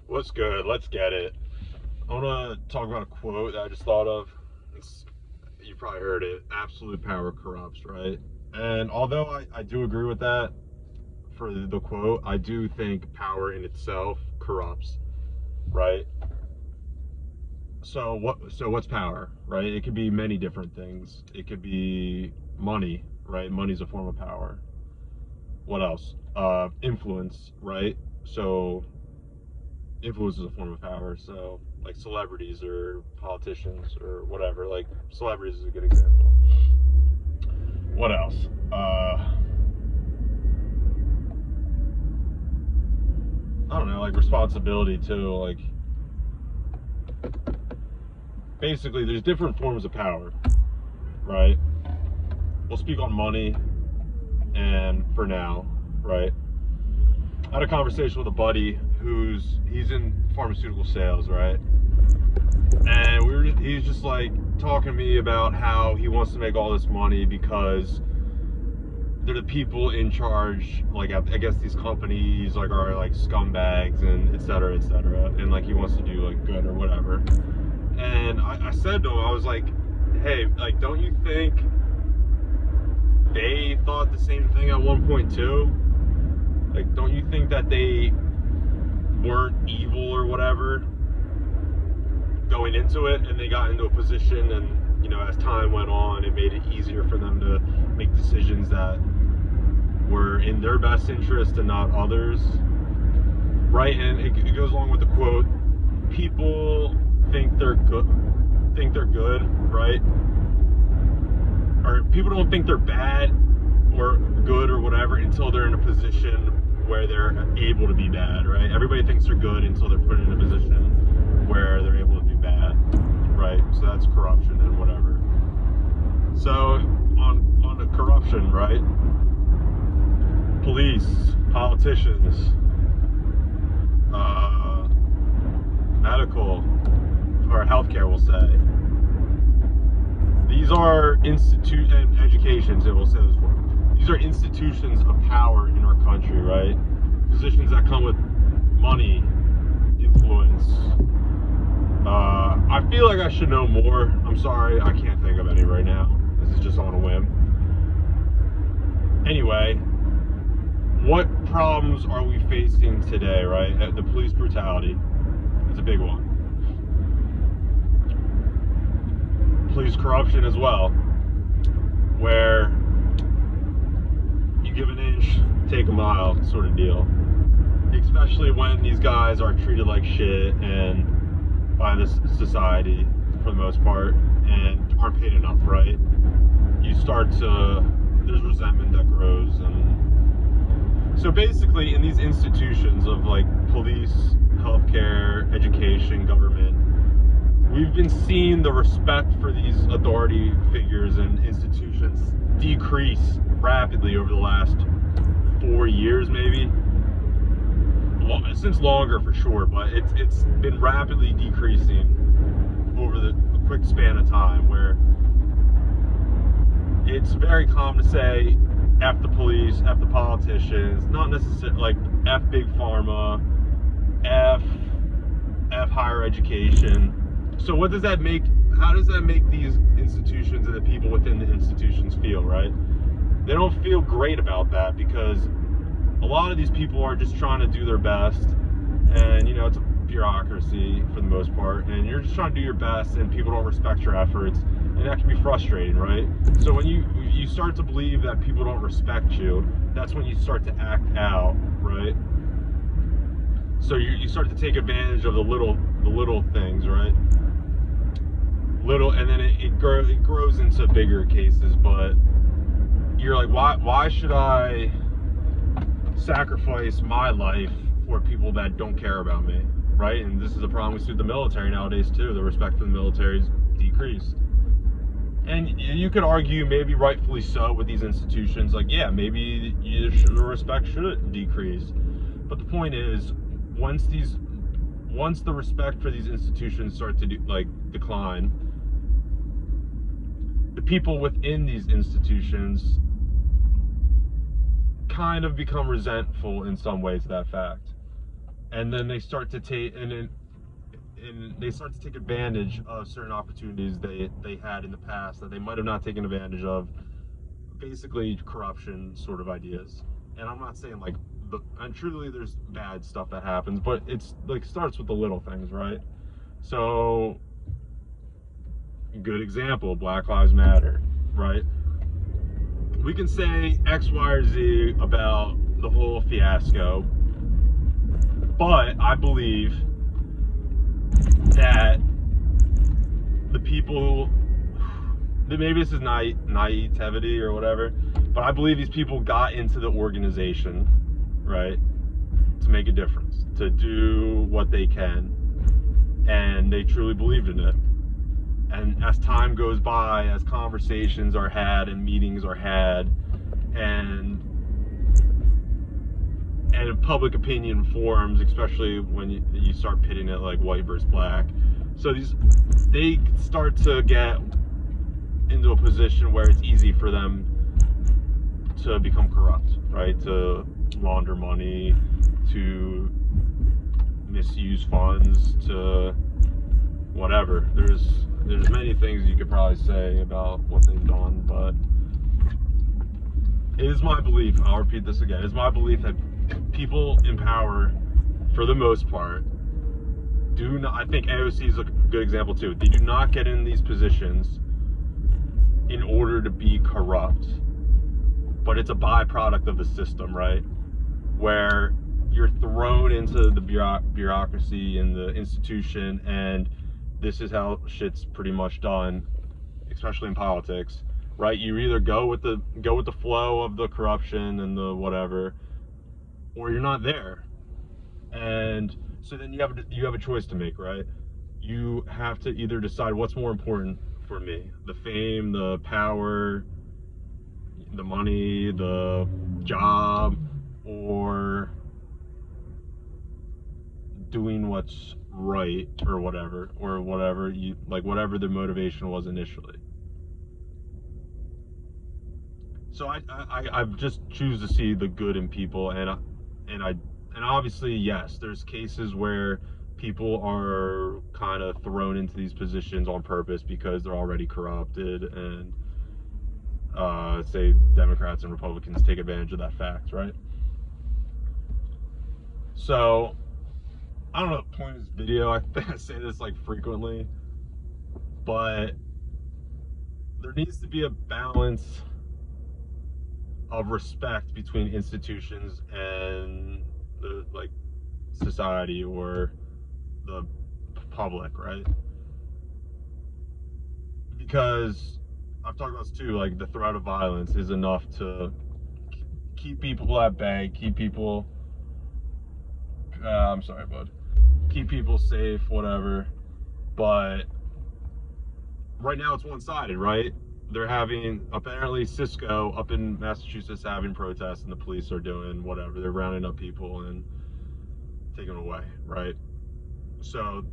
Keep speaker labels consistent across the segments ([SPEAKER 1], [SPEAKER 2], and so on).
[SPEAKER 1] What's good? Let's get it. I want to talk about a quote that I just thought of. You probably heard it. Absolute power corrupts, right? And although I do agree with that for the quote, I do think power in itself corrupts, right? So what's power, right? It could be many different things. It could be money, right? Money's a form of power. What else? Influence, right? So influence is a form of power. So like celebrities or politicians or whatever. Like celebrities is a good example. What else? I don't know, like responsibility too. Like basically there's different forms of power, right? We'll speak on money and for now, right? I had a conversation with a buddy he's in pharmaceutical sales, right? And he's just like talking to me about how he wants to make all this money because they're the people in charge, like I guess these companies like are like scumbags and et cetera, and like he wants to do like good or whatever. And I said to him, I was like, hey, like don't you think they thought the same thing at one point too? Like don't you think that they weren't evil or whatever going into it, and they got into a position, and you know, as time went on, it made it easier for them to make decisions that were in their best interest and not others, right? And it goes along with the quote, people think they're good, right? Or people don't think they're bad or good or whatever until they're in a position where they're able to be bad, right? Everybody thinks they're good until they're put in a position where they're able to do bad, right? So that's corruption and whatever. So on the corruption, right? Police, politicians, medical or healthcare, we'll say. These are and educations, it will say this for. These are institutions of power in our country, right? Positions that come with money, influence. I feel like I should know more. I'm sorry, I can't think of any right now. This is just on a whim. Anyway, what problems are we facing today, right? The police brutality is a big one. Police corruption as well, where you give an inch, take a mile sort of deal. Especially when these guys are treated like shit and by this society for the most part and aren't paid enough, right? There's resentment that grows. And so basically in these institutions of like police, healthcare, education, government, we've been seeing the respect for these authority figures and institutions decrease rapidly over the last 4 years, maybe. Since longer for sure, but it's been rapidly decreasing over a quick span of time, where it's very common to say F the police, F the politicians, not necessarily like F big pharma, F higher education. So what does that make, how does that make these institutions and the people within the institutions feel, right? They don't feel great about that, because a lot of these people are just trying to do their best, and you know, it's a bureaucracy for the most part, and you're just trying to do your best and people don't respect your efforts, and that can be frustrating, right? So when you start to believe that people don't respect you, that's when you start to act out, right? So you start to take advantage of the little things, right? And then it grows into bigger cases, but you're like, why should I sacrifice my life for people that don't care about me, right? And this is a problem we see with the military nowadays too. The respect for the military is decreased, and you could argue maybe rightfully so with these institutions, like yeah, maybe the respect should decrease, but the point is, once the respect for these institutions start to decline, the people within these institutions kind of become resentful in some ways of that fact. and then they start to take they start to take advantage of certain opportunities they had in the past that they might have not taken advantage of. Basically, corruption sort of ideas. And I'm not saying like and truly there's bad stuff that happens, but it's like starts with the little things, right? So, good example, Black Lives Matter, right? We can say X, Y, or Z about the whole fiasco, but I believe that the people, maybe this is naivety or whatever, but I believe these people got into the organization, right, to make a difference, to do what they can, and they truly believed in it. And as time goes by, as conversations are had and meetings are had, and public opinion forms, especially when you start pitting it like white versus black. So they start to get into a position where it's easy for them to become corrupt, right? To launder money, to misuse funds, to whatever. There's many things you could probably say about what they've done, but it is my belief, I'll repeat this again, it is my belief that people in power, for the most part, do not, I think AOC is a good example too, they do not get in these positions in order to be corrupt, but it's a byproduct of the system, right? Where you're thrown into the bureaucracy and the institution, and this is how shit's pretty much done, especially in politics, right? You either go with the flow of the corruption and the whatever, or you're not there. And so then you have a choice to make, right? You have to either decide what's more important for me: the fame, the power, the money, the job, or doing what's right, or whatever you like, whatever the motivation was initially. So I just choose to see the good in people, and obviously, yes, there's cases where people are kind of thrown into these positions on purpose because they're already corrupted, and say Democrats and Republicans take advantage of that fact, right? So I don't know the point of this video. I think I say this like frequently, but there needs to be a balance of respect between institutions and the like society or the public, right? Because I've talked about this too, like the threat of violence is enough to keep people at bay, keep people I'm sorry, bud. Keep people safe, whatever. But right now it's one-sided, right? They're having, apparently Cisco up in Massachusetts having protests, and the police are doing whatever. They're rounding up people and taking them away, right? So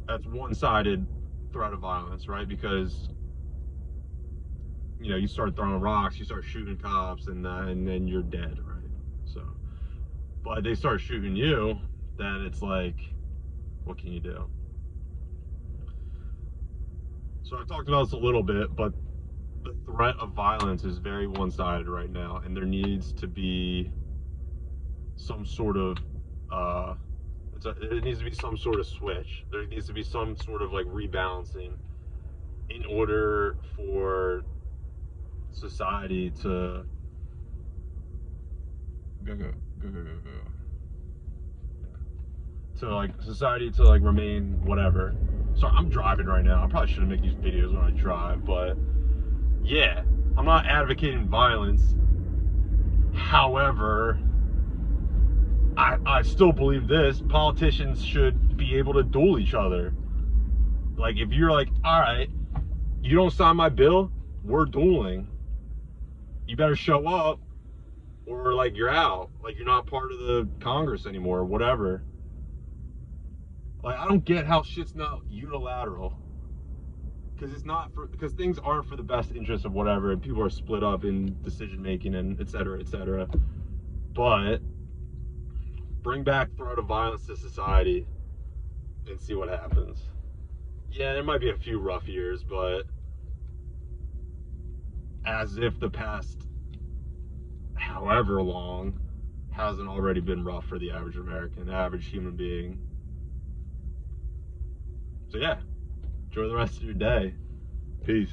[SPEAKER 1] that's one-sided threat of violence, right? Because you start throwing rocks, you start shooting cops, and then you're dead, right? So, but they start shooting you, then it's like, what can you do? So I talked about this a little bit, but the threat of violence is very one-sided right now, and there needs to be some sort of it needs to be some sort of switch. There needs to be some sort of like rebalancing in order for society to society to like remain whatever. So I'm driving right now. I probably shouldn't make these videos when I drive, but yeah, I'm not advocating violence. However, I still believe this: politicians should be able to duel each other. Like, if you're like, all right, you don't sign my bill, we're dueling. You better show up, or like you're out. Like, you're not part of the Congress anymore, or whatever. Like, I don't get how shit's not unilateral. Because things aren't for the best interest of whatever, and people are split up in decision making and et cetera, et cetera. But Bring back threat of violence to society and see what happens. Yeah, there might be a few rough years, but as if the past however long hasn't already been rough for the average American, average human being. So yeah, enjoy the rest of your day. Peace.